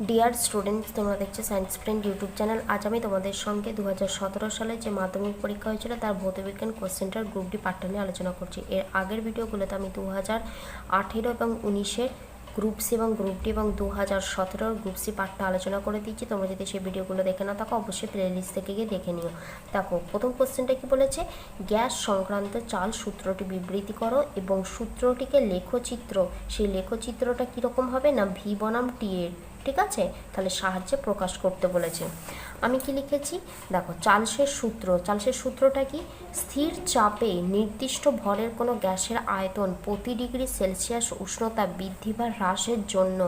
Dear students, তোমরা দেখছো science friend YouTube channel. আজ আমি তোমাদের সঙ্গে 2017 সালে যে মাধ্যমিক পরীক্ষা হয়েছিল তার ভৌতবিজ্ঞান কোশ্চেনটার গ্রুপ ডি পার্টটা নিয়ে আলোচনা করছি। এর আগের ভিডিওগুলোতে আমি 2018 এবং 19-এর গ্রুপ সি এবং গ্রুপ ডি এবং 2017 গ্রুপ সি পার্টটা আলোচনা করে দিচ্ছি। তোমরা যদি সেই ভিডিওগুলো দেখে না থাকো অবশ্যই প্লেলিস্ট থেকে গিয়ে দেখে নিও। দেখো, প্রথম কোশ্চেনটা কি বলেছে, গ্যাস সংক্রান্ত চাল সূত্রটি বিবৃতি করো এবং সূত্রটিকে লেখচিত্র, সেই লেখচিত্রটা কীরকম হবে না ভি বনাম টি এর, ঠিক আছে, তাহলে সাহায্যে প্রকাশ করতে বলেছে। আমি কি লিখেছি, দেখো, চার্লসের সূত্রটা কি, স্থির চাপে নির্দিষ্ট ভরের কোনো গ্যাসের আয়তন প্রতি ডিগ্রি সেলসিয়াস উষ্ণতা বৃদ্ধি বা হ্রাসের জন্য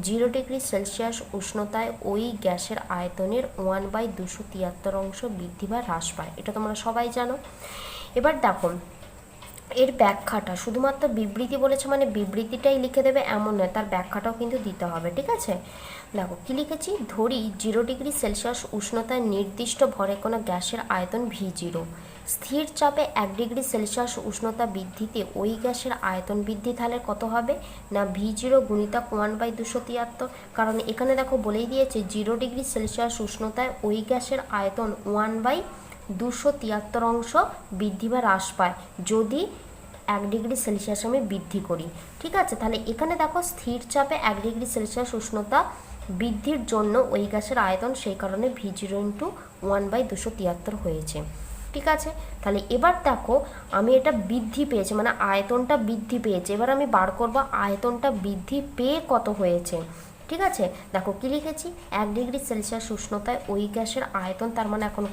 0 ডিগ্রি সেলসিয়াস উষ্ণতায় ওই গ্যাসের আয়তনের 1/273 অংশ বৃদ্ধি বা হ্রাস পায়। এটা তোমরা সবাই জানো। এবার দেখো, এর ব্যাখ্যাটা, শুধুমাত্র বিবৃতি বলেছে মানে বিবৃতিটাই লিখে দেবে এমন নয়, তার ব্যাখ্যাটাও কিন্তু দিতে হবে, ঠিক আছে। দেখো কি লিখেছি, ধরি 0 ডিগ্রি সেলসিয়াস উষ্ণতায় নির্দিষ্ট ভরে কোনো গ্যাসের আয়তন V0, স্থির চাপে 1 ডিগ্রি সেলসিয়াস উষ্ণতা বৃদ্ধিতে ওই গ্যাসের আয়তন বৃদ্ধি তাহলে কত হবে না V0 গুণিতক 1/273, কারণ এখানে দেখো বলেই দিয়েছে 0 ডিগ্রি সেলসিয়াস উষ্ণতায় ওই গ্যাসের আয়তন 1/273 অংশ বৃদ্ধি বা হ্রাস পায় যদি 1 ডিগ্রি সেলসিয়াস আমি বৃদ্ধি করি, ঠিক আছে। তাহলে এখানে দেখো স্থির চাপে 1 ডিগ্রি সেলসিয়াস উষ্ণতা বৃদ্ধির জন্য ওই গ্যাসের আয়তন, সেই কারণে V0 × 1/273 হয়েছে, ঠিক আছে। তাহলে এবার দেখো, আমি এটা বৃদ্ধি পেয়েছে মানে আয়তনটা বৃদ্ধি পেয়েছে, এবার আমি বার করব আয়তনটা বৃদ্ধি পেয়ে কত হয়েছে, ঠিক আছে। দেখো কি লিখেছি, 1 ডিগ্রি সেলসিয়াস উষ্ণতায় ওই গ্যাসের আয়তন, তার মানে এখন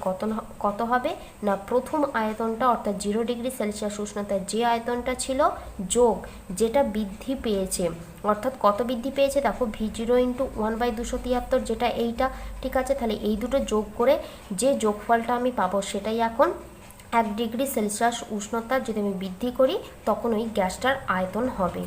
কত হবে না প্রথম আয়তনটা অর্থাৎ 0 ডিগ্রি সেলসিয়াস উষ্ণতায় যে আয়তনটা ছিল যোগ যেটা বৃদ্ধি পেয়েছে, অর্থাৎ কত বৃদ্ধি পেয়েছে দেখো V0 × 1/273 যেটা এইটা, ঠিক আছে। তাহলে এই দুটো যোগ করে যে যোগফলটা আমি পাবো সেটাই এখন 1 ডিগ্রি সেলসিয়াস উষ্ণতা যদি আমি বৃদ্ধি করি তখন ওই গ্যাসটার আয়তন হবে।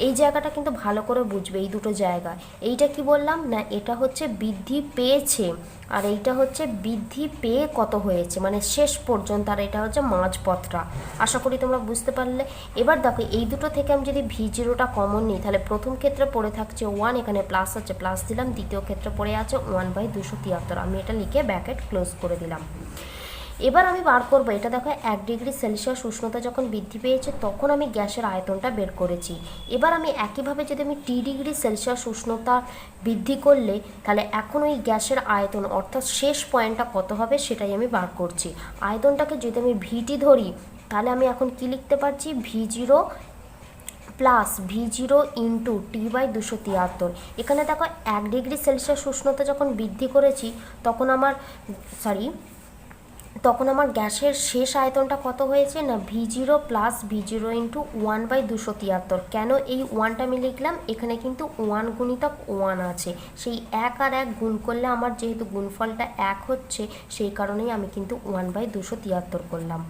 এই জায়গাটা কিন্তু ভালো করে বুঝবে, এই দুটো জায়গা। এইটা কি বললাম না, এটা হচ্ছে বৃদ্ধি পেয়েছে আর এইটা হচ্ছে বৃদ্ধি পেয়ে কত হয়েছে মানে শেষ পর্যন্ত, আর এটা হচ্ছে মাঝপথটা। আশা করি তোমরা বুঝতে পারলে। এবার দেখো, এই দুটো থেকে আমি যদি V0টা কমন নিই তাহলে প্রথম ক্ষেত্রে পড়ে থাকছে 1, এখানে প্লাস আছে প্লাস দিলাম, দ্বিতীয় ক্ষেত্রে পড়ে আছে 1/273, আমি এটা লিখে ব্র্যাকেট ক্লোজ করে দিলাম। এবার আমি বার করবো, এটা দেখো 1 ডিগ্রি সেলসিয়াস উষ্ণতা যখন বৃদ্ধি পেয়েছে তখন আমি গ্যাসের আয়তনটা বের করেছি। এবার আমি একইভাবে যদি আমি T ডিগ্রি সেলসিয়াস উষ্ণতা বৃদ্ধি করলে তাহলে এখন ওই গ্যাসের আয়তন অর্থাৎ শেষ পয়েন্টটা কত হবে সেটাই আমি বার করছি। আয়তনটাকে যদি আমি VT ধরি তাহলে আমি এখন কি লিখতে পারছি, V0 প্লাস V0 × T/273। এখানে দেখো 1 ডিগ্রি সেলসিয়াস উষ্ণতা যখন বৃদ্ধি করেছি তখন আমার গ্যাসের শেষ আয়তনটা কত হয়েছে না V0 প্লাস V0 × 1/273। কেন এই 1টা আমি লিখলাম, এখানে কিন্তু 1 গুণিতক 1 আছে, সেই 1 আর 1 গুণ করলে আমার যেহেতু গুণফলটা 1 হচ্ছে সেই কারণেই আমি কিন্তু 1/273 করলাম।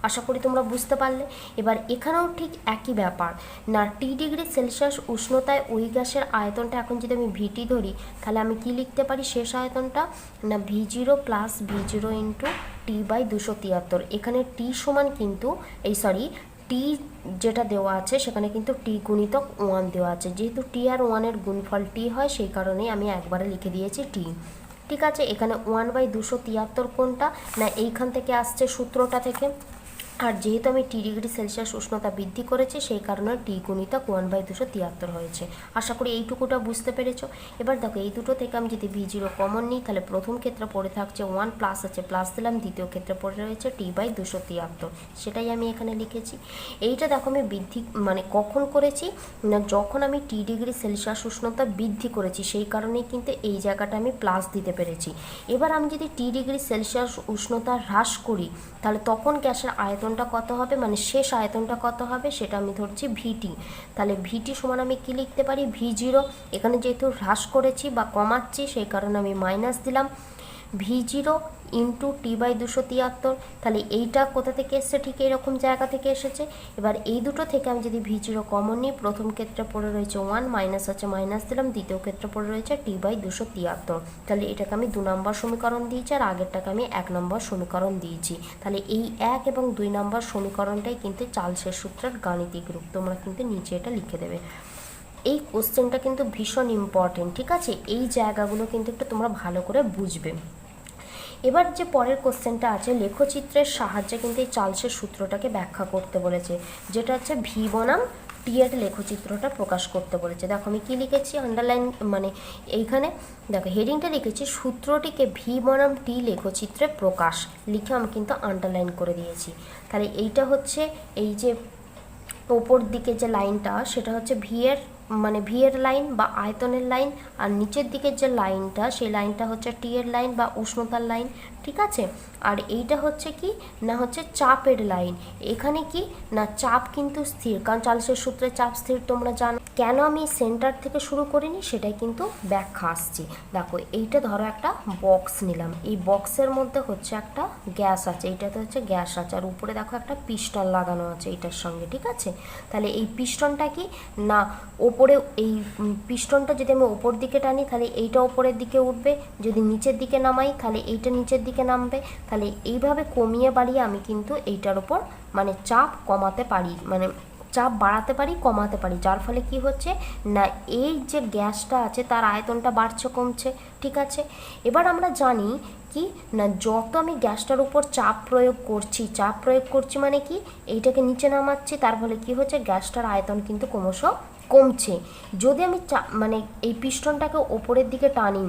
আশা করি তোমরা বুঝতে পারলে। এবার এখানেও ঠিক একই ব্যাপার না, T ডিগ্রি সেলসিয়াস উষ্ণতায় ওই গ্যাসের আয়তনটা এখন যদি আমি VT ধরি তাহলে আমি কি লিখতে পারি শেষ আয়তনটা না V0 প্লাস V0 × T/273। এখানে T সমান কিন্তু T যেটা দেওয়া আছে সেখানে কিন্তু T গুণিতক 1 দেওয়া আছে, যেহেতু T আর 1-এর গুণফল T হয় সেই কারণেই আমি একবারে লিখে দিয়েছি T, ঠিক আছে। এখানে 1/273 কোনটা না এইখান থেকে আসছে সূত্রটা থেকে, আর যেহেতু আমি T ডিগ্রি সেলসিয়াস উষ্ণতা বৃদ্ধি করেছি সেই কারণে T গুণিতক 1/273 হয়েছে। আশা করি এইটুকুটা বুঝতে পেরেছো। এবার দেখো, এই দুটো থেকে আমি যদি V0 কমন নিই তাহলে প্রথম ক্ষেত্রে পড়ে থাকছে 1, প্লাস আছে প্লাস দিলাম, দ্বিতীয় ক্ষেত্রে পড়ে রয়েছে T/273, সেটাই আমি এখানে লিখেছি। এইটা দেখো আমি বৃদ্ধি মানে কখন করেছি না যখন আমি T ডিগ্রি সেলসিয়াস উষ্ণতা বৃদ্ধি করেছি, সেই কারণেই কিন্তু এই জায়গাটা আমি প্লাস দিতে পেরেছি। এবার আমি যদি T ডিগ্রি সেলসিয়াস উষ্ণতা হ্রাস করি তাহলে তখন গ্যাসের আয়তনটা কত হবে মানে শেষ আয়তনটা কত হবে সেটা আমি ধরছি VT। তাহলে VT সমান আমি কি লিখতে পারি, V0, এখানে যেহেতু হ্রাস করেছি বা কমাচ্ছি সেই কারণে আমি মাইনাস দিলাম, V0 × T/273। তাহলে এইটা কোথা থেকে এসছে, ঠিক এরকম জায়গা থেকে এসেছে। এবার এই দুটো থেকে আমি যদি V0 কমন নিই, প্রথম ক্ষেত্রে পড়ে রয়েছে 1, মাইনাস আছে মাইনাস দিলাম, দ্বিতীয় ক্ষেত্রে পড়ে রয়েছে T/273। তাহলে এটাকে আমি 2 নম্বর সমীকরণ দিয়েছি আর আগেরটাকে আমি 1 নম্বর সমীকরণ দিয়েছি। তাহলে এই 1 এবং 2 নম্বর সমীকরণটাই কিন্তু চার্লসের সূত্রের গাণিতিক রূপ, তোমরা কিন্তু নিচে এটা লিখে দেবে। এই কোশ্চেনটা কিন্তু ভীষণ ইম্পর্টেন্ট, ঠিক আছে? এই জায়গাগুলো কিন্তু একটু তোমরা ভালো করে বুঝবে। এবার যে পরের কোশ্চেনটা আছে, লেখচিত্রের সাহায্যে কিন্তু এই চার্লসের সূত্রটাকে ব্যাখ্যা করতে বলেছে, যেটা হচ্ছে ভি বনাম টি এর লেখচিত্রটা প্রকাশ করতে বলেছে। দেখো আমি কি লিখেছি, আন্ডারলাইন মানে এইখানে দেখো হেডিংটা লিখেছি সূত্রটিকে ভি বনাম টি লেখচিত্রে প্রকাশ, লিখে আমি কিন্তু আন্ডারলাইন করে দিয়েছি। তাহলে এইটা হচ্ছে এই যে ওপর দিকে যে লাইনটা সেটা হচ্ছে ভি এর লাইন বা আয়তনের লাইন, আর নিচের দিকের যে লাইনটা সেই লাইনটা হচ্ছে টি এর লাইন বা উষ্ণতার লাইন, ঠিক আছে? আর এইটা হচ্ছে কি না হচ্ছে চাপের লাইন। এখানে কি না চাপ কিন্তু স্থির, কারণ চার্লসের সূত্রে চাপ স্থির তোমরা জানো। কেন আমি সেন্টার থেকে শুরু করিনি সেটাই কিন্তু ব্যাখ্যা আসছি। দেখো এইটা ধরো একটা বক্স নিলাম, এই বক্সের মধ্যে হচ্ছে একটা গ্যাস আছে, এইটাতে হচ্ছে গ্যাস আছে, আর উপরে দেখো একটা পিস্টন লাগানো আছে এইটার সঙ্গে, ঠিক আছে? তাহলে এই পিস্টনটা কি না ওপরে, এই পিস্টনটা যদি আমি ওপর দিকে টানি তাহলে এইটা ওপরের দিকে উঠবে, যদি নিচের দিকে নামাই তাহলে এইটা নিচের দিকে নামবে। তাহলে এইভাবে কমিয়ে বাড়িয়ে আমি কিন্তু এইটার ওপর মানে চাপ কমাতে পারি, মানে চাপ বাড়াতে পারি কমাতে পারি, যার ফলে কি হচ্ছে না এই যে গ্যাসটা আছে তার আয়তনটা বাড়ছে কমছে, ঠিক আছে? এবার আমরা জানি কি না যত আমি গ্যাসটার উপর চাপ প্রয়োগ করছি মানে কি এইটাকে নিচে নামাচ্ছি, তার ফলে কি হচ্ছে গ্যাসটার আয়তন কিন্তু ক্রমশ কমছে। যদি আমি মানে এই পিস্টনটাকে ওপরের দিকে টানি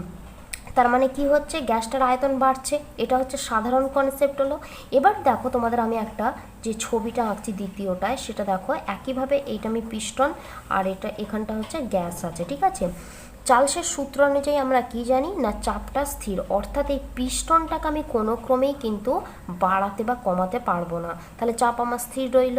তার মানে কি হচ্ছে গ্যাসটার আয়তন বাড়ছে, এটা হচ্ছে সাধারণ কনসেপ্ট হলো। এবার দেখো তোমাদের আমি একটা যে ছবিটা আঁকছি দ্বিতীয়টায় সেটা দেখো, একইভাবে এইটা আমি পিস্টন আর এটা এখানটা হচ্ছে গ্যাস আছে, ঠিক আছে? চার্লসের সূত্র অনুযায়ী আমরা কি জানি না চাপটা স্থির, অর্থাৎ এই পিস্টনটাকে আমি কোনো ক্রমেই কিন্তু বাড়াতে বা কমাতে পারবো না, তাহলে চাপ আমার স্থির রইল।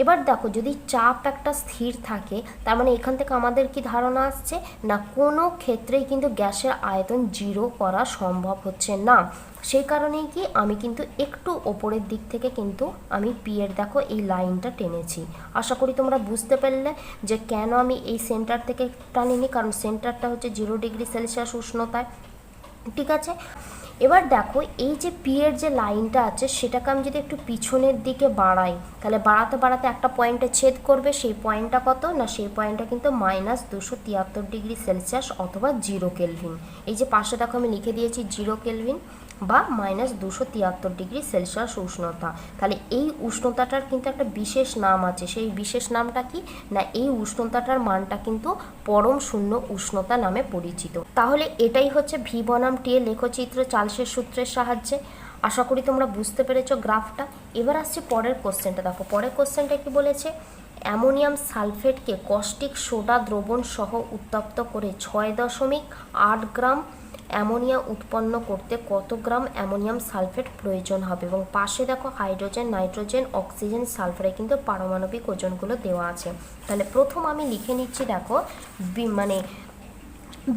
এবার দেখো যদি চাপ একটা স্থির থাকে তার মানে এখান থেকে আমাদের কি ধারণা আসছে না কোনো ক্ষেত্রেই কিন্তু গ্যাসের আয়তন জিরো করা সম্ভব হচ্ছে না। সেই কারণেই কি আমি কিন্তু একটু ওপরের দিক থেকে কিন্তু আমি পি এর দেখো এই লাইনটা টেনেছি। আশা করি তোমরা বুঝতে পারলে যে কেন আমি এই সেন্টার থেকে টানিনি, কারণ সেন্টারটা হচ্ছে 0°C উষ্ণতায়, ঠিক আছে? এবার দেখো এই যে পি এর যে লাইনটা আছে সেটাকে আমি যদি একটু পিছনের দিকে বাড়াই তাহলে বাড়াতে বাড়াতে একটা পয়েন্টে ছেদ করবে, সেই পয়েন্টটা কত না সেই পয়েন্টটা কিন্তু -273°C অথবা 0 কেলভিন। এই যে পাশে দেখো আমি লিখে দিয়েছি 0 কেলভিন বা -273°C উষ্ণতা। তাহলে এই উষ্ণতাটার কিন্তু একটা বিশেষ নাম আছে, সেই বিশেষ নামটা কি না এই উষ্ণতাটার মানটা কিন্তু পরম শূন্য উষ্ণতা নামে পরিচিত। তাহলে এটাই হচ্ছে ভি বনাম টি এর লেখচিত্র চার্লসের সূত্রের সাহায্যে। আশা করি তোমরা বুঝতে পেরেছো গ্রাফটা। এবার আসছে পরের কোশ্চেনটা, দেখো পরের কোশ্চেনটা কি বলেছে, অ্যামোনিয়াম সালফেটকে কস্টিক সোডা দ্রবণ সহ উত্তপ্ত করে 6.8 গ্রাম অ্যামোনিয়া উৎপন্ন করতে কত গ্রাম অ্যামোনিয়াম সালফেট প্রয়োজন হবে, এবং পাশে দেখো হাইড্রোজেন নাইট্রোজেন অক্সিজেন সালফারে কিন্তু পারমাণবিক ওজনগুলো দেওয়া আছে। তাহলে প্রথম আমি লিখে নিচ্ছি দেখো মানে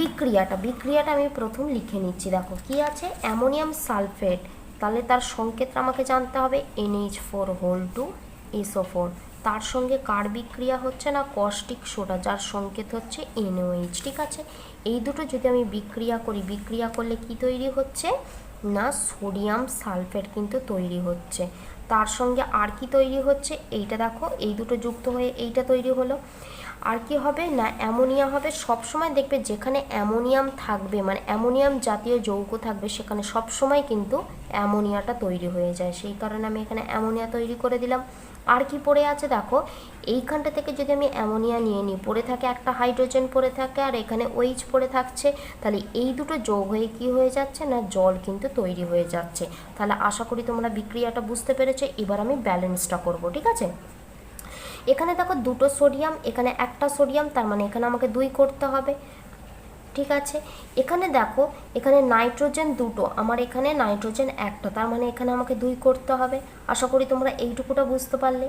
বিক্রিয়াটা আমি প্রথম লিখে নিচ্ছি। দেখো কি আছে অ্যামোনিয়াম সালফেট, তাহলে তার সংকেতটা আমাকে জানতে হবে NH4 তার সঙ্গে কার বিক্রিয়া হচ্ছে না কস্টিক সোডা যার সংকেত হচ্ছে NOH, ঠিক আছে? এই দুটো যদি আমি বিক্রিয়া করি, বিক্রিয়া করলে কি তৈরি হচ্ছে না সোডিয়াম সালফেট কিন্তু তৈরি হচ্ছে। তার সঙ্গে আর কি তৈরি হচ্ছে এইটা দেখো এই দুটো যুক্ত হয়ে এইটা তৈরি হলো। আর কি হবে না অ্যামোনিয়া হবে। সবসময় দেখবে যেখানে অ্যামোনিয়াম থাকবে মানে অ্যামোনিয়াম জাতীয় যৌগ থাকবে সেখানে সবসময় কিন্তু অ্যামোনিয়াটা তৈরি হয়ে যায়, সেই কারণে আমি এখানে অ্যামোনিয়া তৈরি করে দিলাম। আর কি পড়ে আছে দেখো এইখানটা থেকে যদি আমি অ্যামোনিয়া নিয়ে নিই পড়ে থাকে একটা হাইড্রোজেন পড়ে থাকে আর এখানে OH পড়ে থাকছে, তাহলে এই দুটো যোগ হয়ে কি হয়ে যাচ্ছে না জল কিন্তু তৈরি হয়ে যাচ্ছে। তাহলে আশা করি তোমরা বিক্রিয়াটা বুঝতে পেরেছো। এবার আমি ব্যালেন্সটা করব, ঠিক আছে? এখানে দেখো দুটো সোডিয়াম এখানে একটা সোডিয়াম, তার মানে এখানে আমাকে 2 করতে হবে, ঠিক আছে? এখানে দেখো এখানে নাইট্রোজেন দুটো আমার এখানে নাইট্রোজেন একটা, তার মানে এখানে আমাকে 2 করতে হবে। আশা করি তোমরা এইটুকুটা বুঝতে পারলে।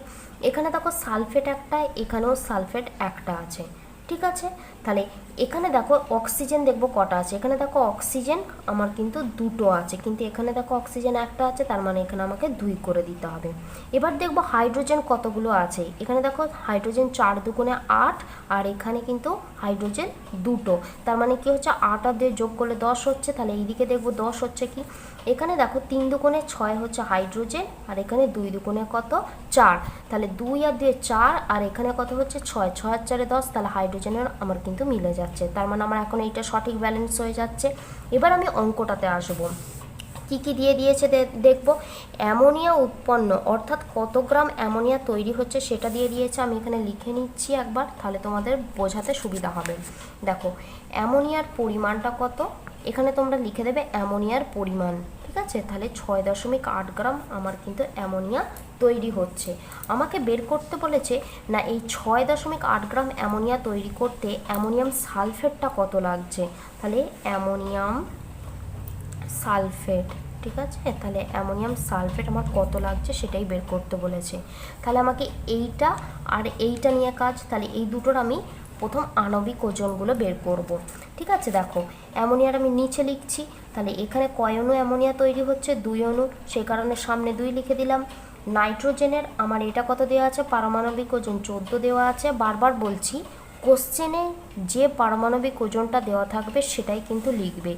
এখানে দেখো সালফেট একটা, এখানেও সালফেট একটা আছে, ঠিক আছে? তাহলে এখানে দেখো অক্সিজেন দেখবো কটা আছে, এখানে দেখো অক্সিজেন আমার কিন্তু দুটো আছে, কিন্তু এখানে দেখো অক্সিজেন একটা আছে, তার মানে এখানে আমাকে 2 করে দিতে হবে। এবার দেখবো হাইড্রোজেন কতগুলো আছে, এখানে দেখো হাইড্রোজেন 4 দুগুণে 8 আর এখানে কিন্তু হাইড্রোজেন দুটো, তার মানে কি হচ্ছে 8 আর 2 যোগ করলে 10 হচ্ছে। তাহলে এইদিকে দেখবো 10 হচ্ছে কি, এখানে দেখো 3 দুগুণে 6 হচ্ছে হাইড্রোজেন আর এখানে 2 দুগুণে কত 4, তাহলে 2 আর 2 4 আর এখানে কত হচ্ছে 6, 6 আর 4 10, তাহলে হাইড্রোজেন হাইড্রোজেনের আমার কিন্তু মিলে যাচ্ছে, তার মানে আমার এখন এইটা সঠিক ব্যালেন্স হয়ে যাচ্ছে। এবার আমি অঙ্কটাতে আসবো, কি কি দিয়ে দিয়েছে দেখব। অ্যামোনিয়া উৎপন্ন অর্থাৎ কত গ্রাম অ্যামোনিয়া তৈরি হচ্ছে সেটা দিয়ে দিয়েছে। আমি এখানে লিখে নিচ্ছি একবার, তাহলে তোমাদের বোঝাতে সুবিধা হবে। দেখো অ্যামোনিয়ার পরিমাণটা কত, এখানে তোমরা লিখে দেবে অ্যামোনিয়ার পরিমাণ, ঠিক আছে। তাহলে 6.8 গ্রাম আমার কিন্তু অ্যামোনিয়া তৈরি হচ্ছে। আমাকে বের করতে বলেছে না এই 6.8 গ্রাম অ্যামোনিয়া তৈরি করতে অ্যামোনিয়াম সালফেটটা কত লাগছে। তাহলে অ্যামোনিয়াম সালফেট, ঠিক আছে। তাহলে অ্যামোনিয়াম সালফেট আমার কত লাগছে সেটাই বের করতে বলেছে। তাহলে আমাকে এইটা আর এইটা নিয়ে কাজ, তাহলে এই দুটোর আমি প্রথম আণবিক ওজনগুলো বের করব, ঠিক আছে। দেখো অ্যামোনিয়ার আমি নিচে লিখছি, তাহলে এখানে কয় অণু অ্যামোনিয়া তৈরি হচ্ছে, 2 অণু, সেই কারণে সামনে 2 লিখে দিলাম। নাইট্রোজেনের আমার এটা কত দেওয়া আছে, পারমাণবিক ওজন 14 দেওয়া আছে। বারবার বলছি কোশ্চেনে যে পারমাণবিক ওজনটা দেওয়া থাকবে সেটাই কিন্তু লিখবে,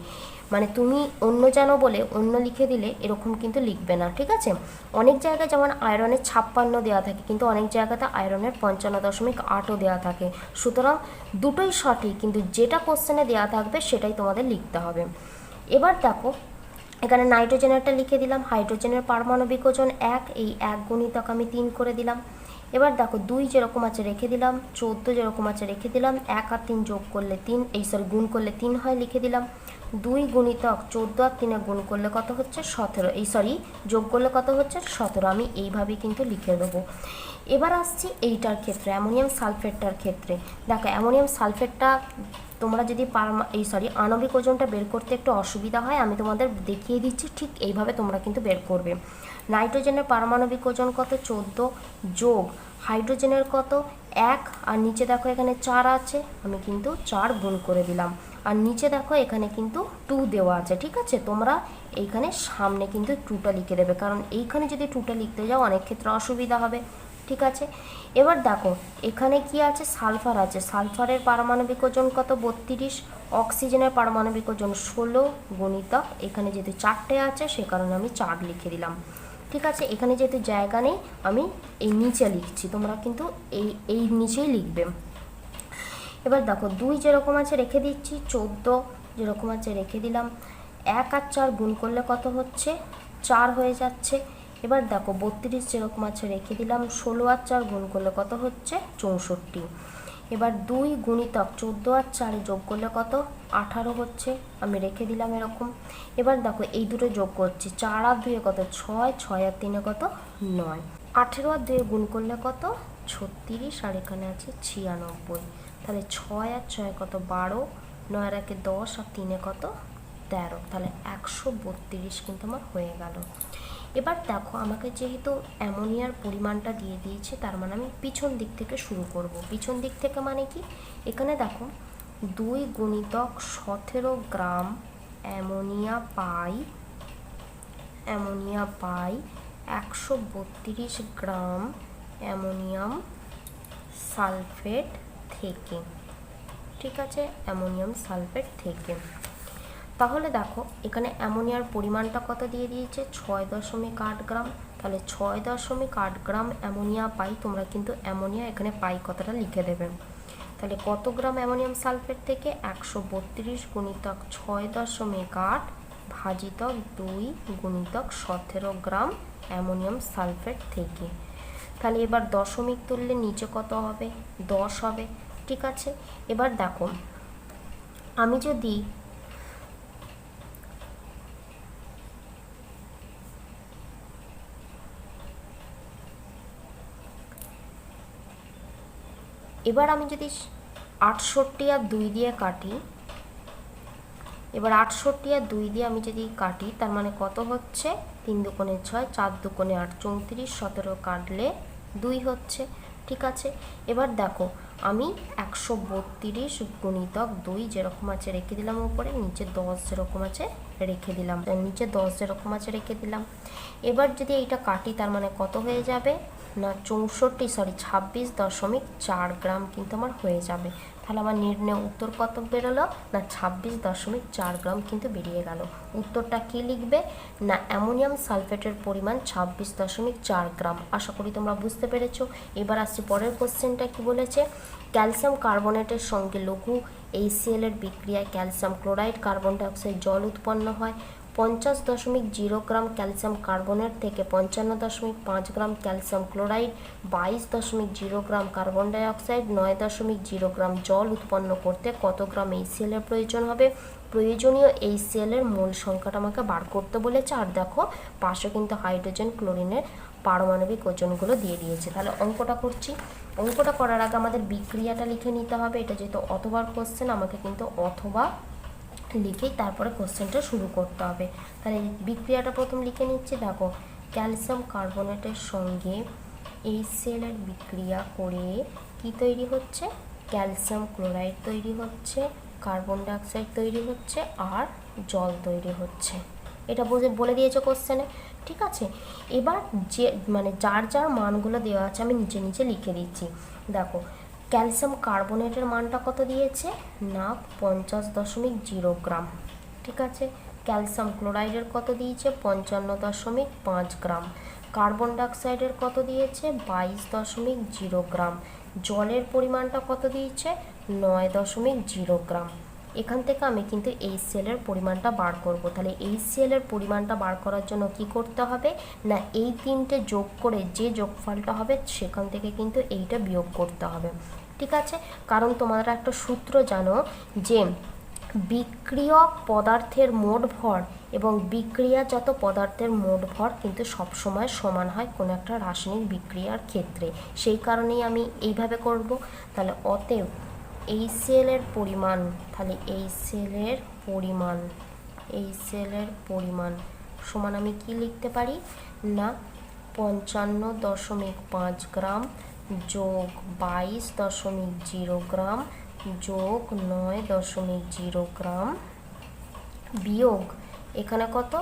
মানে তুমি অন্য জানো বলে অন্য লিখে দিলে এরকম কিন্তু লিখবে না, ঠিক আছে। অনেক জায়গায় যেমন আয়রনের 56 দেওয়া থাকে, কিন্তু অনেক জায়গাতে আয়রনের 55.8ও দেওয়া থাকে। সুতরাং দুটোই সঠিক, কিন্তু যেটা কোশ্চেনে দেওয়া থাকবে সেটাই তোমাদের লিখতে হবে। এবার দেখো এখানে নাইট্রোজেনেরটা লিখে দিলাম, হাইড্রোজেনের পারমাণবিক ওজন 1, এই 1 গুণিতক আমি 3 করে দিলাম। এবার দেখো 2 যেরকম আছে রেখে দিলাম, 14 যেরকম আছে রেখে দিলাম, 1 আর 3 যোগ করলে 3, গুণ করলে 3 হয়, লিখে দিলাম। 2 গুণিতক 14 আর 3 গুণ করলে কত হচ্ছে 17, যোগ করলে কত হচ্ছে 17, আমি এইভাবেই কিন্তু লিখে দেবো। এবার আসছি এইটার ক্ষেত্রে, অ্যামোনিয়াম সালফেটটার ক্ষেত্রে। দেখো অ্যামোনিয়াম সালফেটটা তোমরা যদি আণবিক ওজনটা বের করতে একটু অসুবিধা হয়, আমি তোমাদের দেখিয়ে দিচ্ছি, ঠিক এইভাবে তোমরা কিন্তু বের করবে। নাইট্রোজেনের পারমাণবিক ওজন কত, 14, যোগ হাইড্রোজেনের কত 1, আর নিচে দেখো এখানে 4 আছে, আমি কিন্তু 4 গুণ করে দিলাম। আর নিচে দেখো এখানে কিন্তু 2 দেওয়া আছে, ঠিক আছে। তোমরা এইখানে সামনে কিন্তু 2টা লিখে দেবে, কারণ এইখানে যদি 2টা লিখতে যাও অনেক ক্ষেত্রে অসুবিধা হবে, ঠিক আছে। এবার দেখো এখানে কি আছে, সালফার আছে, সালফারের পারমাণবিক ওজন কত 32, অক্সিজেনের পারমাণবিক ওজন 16 গুণিতক, এখানে যেহেতু 4টে আছে সে কারণে আমি 4 লিখে দিলাম, ঠিক আছে। এখানে যেহেতু জায়গা নেই আমি এই নিচে লিখছি, তোমরা কিন্তু এই নিচেই লিখবে। এবার দেখো 2 যেরকম আছে রেখে দিচ্ছি, 14 যেরকম আছে রেখে দিলাম, 1 আর 4 গুণ করলে কত হচ্ছে 4 হয়ে যাচ্ছে। এবার দেখো 32 যেরকম আছে রেখে দিলাম, 16 আর 4 গুণ করলে কত হচ্ছে 64। এবার 2 গুণিতক 14 আর 4 যোগ করলে কত 18 হচ্ছে, আমি রেখে দিলাম এরকম। এবার দেখো এই দুটো যোগ করছি, 4 আর 2 কত 6, 6 আর 3 কত 9, 18 আর 2 গুণ করলে কত 36, আর এখানে আছে 96। তাহলে 6 আর 6 কত 12, 9 আর 1 10, আর 3 কত 13, তাহলে 132 কিন্তু আমার হয়ে গেল। এবার দেখো আমাকে যেহেতু অ্যামোনিয়ার পরিমাণটা দিয়ে দিয়েছে, তার মানে আমি পিছন দিক থেকে শুরু করব। পিছন দিক থেকে মানে কি, এখানে দেখো 2 গুণিতক 17 গ্রাম অ্যামোনিয়া পাই 132 গ্রাম অ্যামোনিয়াম সালফেট থেকে, ঠিক আছে, অ্যামোনিয়াম সালফেট থেকে। তাহলে দেখো এখানে অ্যামোনিয়ার পরিমাণটা কত দিয়ে দিয়েছে 6.8 গ্রাম, তাহলে 6.8 গ্রাম অ্যামোনিয়া পাই, তোমরা কিন্তু অ্যামোনিয়া এখানে পাই কথাটা লিখে দেবে। তাহলে কত গ্রাম অ্যামোনিয়াম সালফেট থেকে 132 গুণিতক 6.8 ভাজিতক 2 গুণিতক 17 গ্রাম অ্যামোনিয়াম সালফেট থেকে। তাহলে এবার দশমিক তুললে নিচে কত হবে 10 হবে, ঠিক আছে। এবার দেখো আমি যদি এবার আমি যদি 68 আর 2 দিয়ে কাটি, এবার 68 আর 2 দিয়ে আমি যদি কাটি, তার মানে কত হচ্ছে 3 দুগুণে 6, 4 দুগুণে 8, 34, 17 কাটলে 2 হচ্ছে, ঠিক আছে। এবার দেখো আমি 132 গুণিতক 2 যেরকম আছে রেখে দিলাম উপরে, নিচে 10 যেরকম আছে রেখে দিলাম, নিচে 10 যেরকম আছে রেখে দিলাম। এবার যদি এইটা কাটি তার মানে কত হয়ে যাবে না 26.4 গ্রাম কিন্তু আমার হয়ে যাবে। তাহলে আমার নির্ণয় উত্তর কত বেরোলো না 26.4 গ্রাম কিন্তু বেরিয়ে গেল। উত্তরটা কি লিখবে না অ্যামোনিয়াম সালফেটের পরিমাণ 26.4 গ্রাম। আশা করি তোমরা বুঝতে পেরেছো। এবার আসছি পরের কোশ্চেনটা কি বলেছে, ক্যালসিয়াম কার্বনেটের সঙ্গে লঘু HCl এর বিক্রিয়ায় ক্যালসিয়াম ক্লোরাইড কার্বন ডাইঅক্সাইড জল উৎপন্ন হয়। 50.0 গ্রাম ক্যালসিয়াম কার্বনেট থেকে 55.5 গ্রাম ক্যালসিয়াম ক্লোরাইড, 22.0 গ্রাম কার্বন ডাইঅক্সাইড, 9.0 গ্রাম জল উৎপন্ন করতে কত গ্রাম HCl এর প্রয়োজন হবে। প্রয়োজনীয় HCl এর মোল সংখ্যাটা আমাকে বার করতে বলেছে। আর দেখো পাশে কিন্তু হাইড্রোজেন ক্লোরিনের পারমাণবিক ওজনগুলো দিয়ে দিয়েছে। তাহলে অঙ্কটা করছি। অঙ্কটা করার আগে আমাদের বিক্রিয়াটা লিখে নিতে হবে। এটা যেহেতু অথবার কোশ্চেন, আমাকে কিন্তু অথবা লিখেই তারপরে কোশ্চেনটা শুরু করতে হবে। তাহলে বিক্রিয়াটা প্রথম লিখে নিচ্ছি। দেখো ক্যালসিয়াম কার্বনেটের সঙ্গে HCl এর বিক্রিয়া করে কি তৈরি হচ্ছে, ক্যালসিয়াম ক্লোরাইড তৈরি হচ্ছে, কার্বন ডাইঅক্সাইড তৈরি হচ্ছে আর জল তৈরি হচ্ছে। এটা বলে দিয়েছে কোশ্চেনে, ঠিক আছে। এবার যে যার যার মানগুলো দেওয়া আছে আমি নিচে নিচে লিখে দিচ্ছি। দেখো ক্যালসিয়াম কার্বনেটের মানটা কত দিয়েছে না 50.0 গ্রাম, ঠিক আছে। ক্যালসিয়াম ক্লোরাইডের কত দিয়েছে 55.5 গ্রাম, কার্বন ডাইঅক্সাইডের কত দিয়েছে 22.0 গ্রাম, জলের পরিমাণটা কত দিয়েছে 9.0 গ্রাম। এখান থেকে আমি কিন্তু HCl এর পরিমাণটা বার করব। তাহলে HCl এর পরিমাণটা বার করার জন্য কি করতে হবে না এই তিনটে যোগ করে যে যোগফলটা হবে সেখান থেকে কিন্তু এইটা বিয়োগ করতে হবে, ঠিক আছে। কারণ তোমরা একটা সূত্র জানো যে বিক্রিয়ক পদার্থের মোট ভর এবং বিক্রিয়াজাত পদার্থের মোট ভর কিন্তু সবসময় সমান হয় কোনো একটা রাসায়নিক বিক্রিয়ার ক্ষেত্রে। সেই কারণেই আমি এইভাবে করব। তাহলে অতএব HCl এর পরিমাণ, তাহলে HCl এর পরিমাণ সমান আমি কি লিখতে পারি না 55.5 গ্রাম যোগ 22.0 গ্রাম যোগ 9.0 গ্রাম বিয়োগ এখানে কত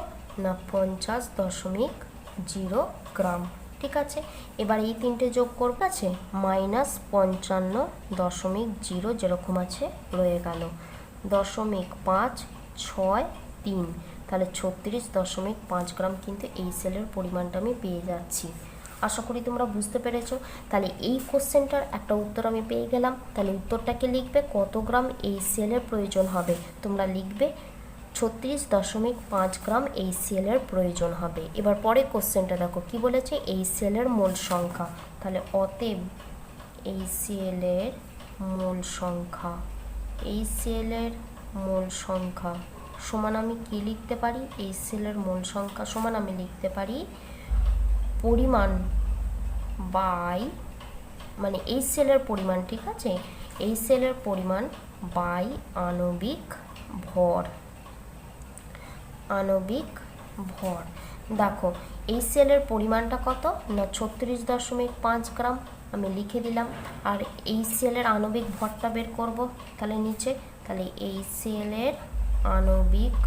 না 50.0 গ্রাম, ঠিক আছে। এবার এই তিনটে যোগ করবে আছে -55.0 যেরকম আছে রয়ে গেল 0.563, তাহলে 36.5 গ্রাম কিন্তু HCl এর পরিমাণটা আমি পেয়ে যাচ্ছি। আশা করি তোমরা বুঝতে পেরেছো। তাহলে এই কোশ্চেনটার একটা উত্তর আমি পেয়ে গেলাম। তাহলে উত্তরটাকে লিখবে কত গ্রাম HCl এর প্রয়োজন হবে, তোমরা লিখবে 36.5 গ্রাম HCl এর প্রয়োজন হবে। এবার পরে কোশ্চেনটা দেখো কি বলেছে, HCl এর মোল সংখ্যা। তাহলে অতএব HCl এর মোল সংখ্যা সমান আমি কি লিখতে পারি, HCl এর মোল সংখ্যা সমান আমি লিখতে পারি পরিমাণ বাই HCl এর পরিমাণ, ঠিক আছে, HCl এর পরিমাণ বাই আণবিক ভর। দেখো HCl এর পরিমাণটা কত না 36.5 গ্রাম আমি লিখে দিলাম। আর HCl এর আণবিক ভরটা বের করব। তাহলে নিচে তাহলে HCl এর আণবিক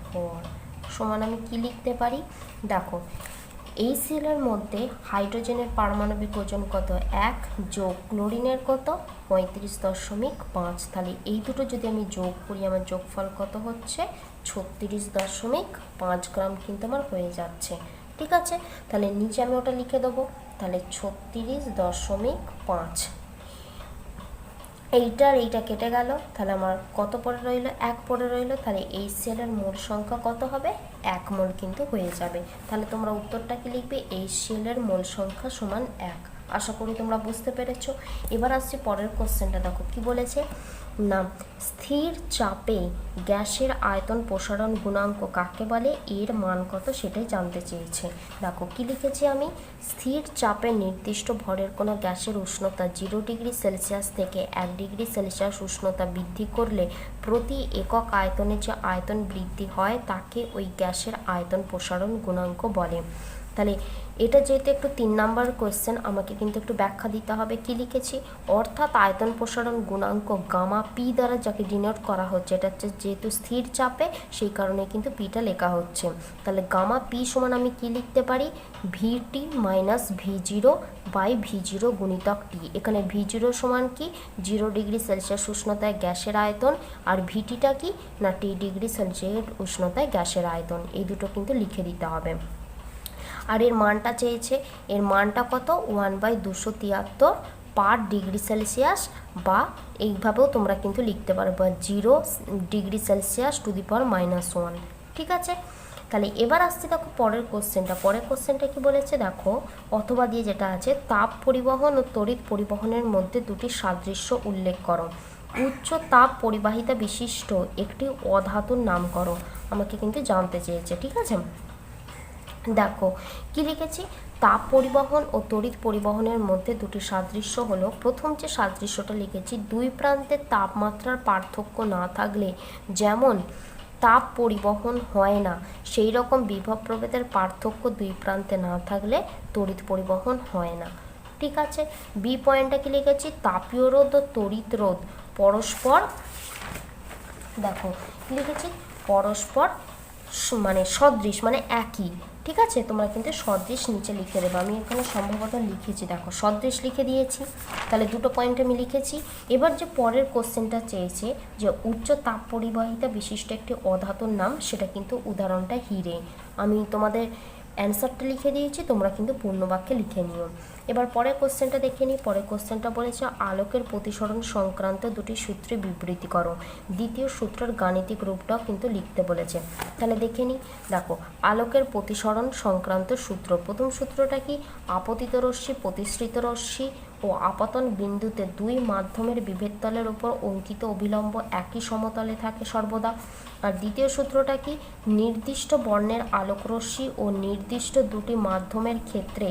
ভর সমান আমি কি লিখতে পারি, দেখো HCl এর মধ্যে হাইড্রোজেনের পারমাণবিক ওজন কত 1 যোগ ক্লোরিনের কত 35.5, তাহলে এই দুটো যদি আমি যোগ করি আমার যোগফল কত হচ্ছে 36.5 গ্রাম কিন্তু আমার হয়ে যাচ্ছে, ঠিক আছে। তাহলে নিচে আমি ওটা লিখে দেবো। তাহলে 36.5, এইটা কেটে গেল। তাহলে আমার কত পড়ে রইল 1 পড়ে রইল। তাহলে HCl এর মোল সংখ্যা কত হবে 1 মোল কিন্তু হয়ে যাবে। তাহলে তোমরা উত্তরটা কি লিখবে HCl এর মোল সংখ্যা সমান 1। আশা করি তোমরা বুঝতে পেরেছো। এবার আসছি পরের কোশ্চেনটা, দেখো কি বলেছে না স্থির চাপে গ্যাসের আয়তন প্রসারণ গুণাঙ্ক কাকে বলে, এর মান কত সেটাই জানতে চেয়েছে। দেখো কি লিখেছি আমি, স্থির চাপে নির্দিষ্ট ভরের কোনো গ্যাসের উষ্ণতা 0 ডিগ্রি সেলসিয়াস থেকে 1 ডিগ্রি সেলসিয়াস উষ্ণতা বৃদ্ধি করলে প্রতি একক আয়তনে যে আয়তন বৃদ্ধি হয় তাকে ওই গ্যাসের আয়তন প্রসারণ গুণাঙ্ক বলে। তাহলে এটা যেহেতু একটু 3 নাম্বার কোয়েশ্চেন, আমাকে কিন্তু একটু ব্যাখ্যা দিতে হবে। কি লিখেছি, অর্থাৎ আয়তন প্রসারণ গুণাঙ্ক গামা পি দ্বারা যাকে ডিনোট করা হচ্ছে, এটা হচ্ছে যেহেতু স্থির চাপে সেই কারণে কিন্তু পিটা লেখা হচ্ছে। তাহলে গামা পি সমান আমি কি লিখতে পারি, ভিটি মাইনাস ভি0 বাই ভি0 গুণিতক টি। এখানে ভি0 সমান কি, 0 ডিগ্রি সেলসিয়াস উষ্ণতায় গ্যাসের আয়তন, আর ভিটিটা কি না টি ডিগ্রি সেলসিয়াস উষ্ণতায় গ্যাসের আয়তন। এই দুটো কিন্তু লিখে দিতে হবে। আর এর মানটা চেয়েছে, এর মানটা কত, 1/273 পার ডিগ্রি সেলসিয়াস, বা এইভাবেও তোমরা কিন্তু লিখতে পারবে 0 ডিগ্রি সেলসিয়াস টু দি পাওয়ার -1। ঠিক আছে, তাহলে এবার আসছে দেখো পরের কোশ্চেনটা। পরের কোশ্চেনটা কি বলেছে দেখো, অথবা দিয়ে যেটা আছে, তাপ পরিবহন ও তড়িৎ পরিবহনের মধ্যে দুটি সাদৃশ্য উল্লেখ করো। উচ্চ তাপ পরিবাহিতা বিশিষ্ট একটি অধাতুর নাম করো, আমাকে কিন্তু জানতে চেয়েছে। ঠিক আছে, দেখো কি লিখেছি, তাপ পরিবহন ও তড়িৎ পরিবহনের মধ্যে দুটি সাদৃশ্য হলো, প্রথম যে সাদৃশ্যটা লিখেছি, দুই প্রান্তের তাপমাত্রার পার্থক্য না থাকলে যেমন তাপ পরিবহন হয় না, সেই রকম বিভব প্রভেদের পার্থক্য দুই প্রান্তে না থাকলে তড়িৎ পরিবহন হয় না। ঠিক আছে, বি পয়েন্টটা কি লিখেছি, তাপীয় রোধ ও তড়িৎ রোধ পরস্পর, দেখো লিখেছি পরস্পর মানে সদৃশ, মানে একই। ঠিক আছে, তোমরা কিন্তু সদৃশ নিচে লিখে দেবে, আমি এখানে সম্ভবত লিখেছি, দেখো সদৃশ লিখে দিয়েছি। তাহলে দুটো পয়েন্ট আমি লিখেছি। এবার যে পরের কোশ্চেনটা চেয়েছে যে উচ্চ তাপ পরিবাহিতা বিশিষ্ট একটি অধাতুর নাম, সেটা কিন্তু উদাহরণটা হিরে। আমি তোমাদের অ্যান্সারটা লিখে দিয়েছি, তোমরা কিন্তু পূর্ণ বাক্যে লিখে নিও। এবার পরের কোশ্চেনটা দেখে নিই। পরের কোশ্চেনটা বলেছে আলোকের প্রতিসরণ সংক্রান্ত দুটি সূত্রে বিবৃতি করো। দ্বিতীয় সূত্রের গাণিতিক রূপটাও কিন্তু লিখতে বলেছে। তাহলে দেখে নিই, দেখো আলোকের প্রতিসরণ সংক্রান্ত সূত্র, প্রথম সূত্রটা কি, আপতিত রশ্মি প্রতিসৃত রশ্মি ও আপতন বিন্দুতে দুই মাধ্যমের বিভেদ তলের উপর অঙ্কিত অভিলম্ব একই সমতলে থাকে সর্বদা। আর দ্বিতীয় সূত্রটা কি, নির্দিষ্ট বর্ণের আলোকরশ্মি ও নির্দিষ্ট দুটি মাধ্যমের ক্ষেত্রে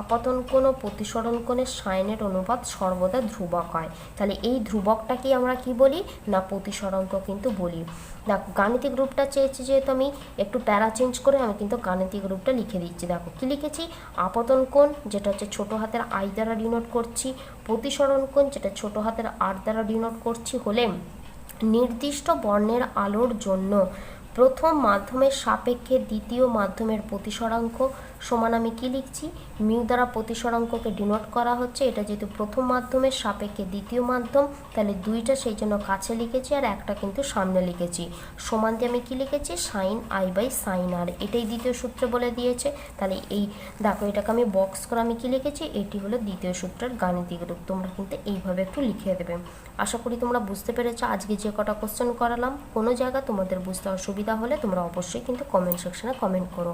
আপতন কোণ ও প্রতিসরণ কোণের সাইনের অনুপাত সর্বদা ধ্রুবক হয়। তাহলে এই ধ্রুবকটাকে আমরা কি বলি না প্রতিসরাঙ্ক কিন্তু বলি। দেখো গাণিতিক রূপটা চেয়েছি, যেহেতু আমি একটু প্যারা চেঞ্জ করে আমি কিন্তু গাণিতিক রূপটা লিখে দিচ্ছি। দেখো কি লিখেছি, আপতন কোণ যেটা হচ্ছে ছোট হাতের আই দ্বারা ডিনোট করছি, প্রতিসরণ কোণ যেটা ছোট হাতের আর দ্বারা ডিনোট করছি, হলে নির্দিষ্ট বর্ণের আলোর জন্য প্রথম মাধ্যমের সাপেক্ষে দ্বিতীয় মাধ্যমের প্রতিসরাঙ্ক সমান আমি কি লিখছি, মিউ দ্বারা প্রতিসরাঙ্ককে ডিনোট করা হচ্ছে। এটা যেহেতু প্রথম মাধ্যমের সাপেক্ষে দ্বিতীয় মাধ্যম, তাহলে দুইটা সেই জন্য কাছে লিখেছি আর একটা কিন্তু সামনে লিখেছি। সমান দিয়ে আমি কি লিখেছি, সাইন আই বাই সাইন আর, এটাই দ্বিতীয় সূত্র বলে দিয়েছে। তাহলে এই দেখো এটাকে আমি বক্স করে আমি কি লিখেছি, এটি হলো দ্বিতীয় সূত্রের গাণিতিক রূপ। তোমরা কিন্তু এইভাবে একটু লিখে দেবে। আশা করি তোমরা বুঝতে পেরেছো। আজকে যে কটা কোশ্চেন করালাম, কোনো জায়গা তোমাদের বুঝতে অসুবিধা হলে তোমরা অবশ্যই কিন্তু কমেন্ট সেকশনে কমেন্ট করো।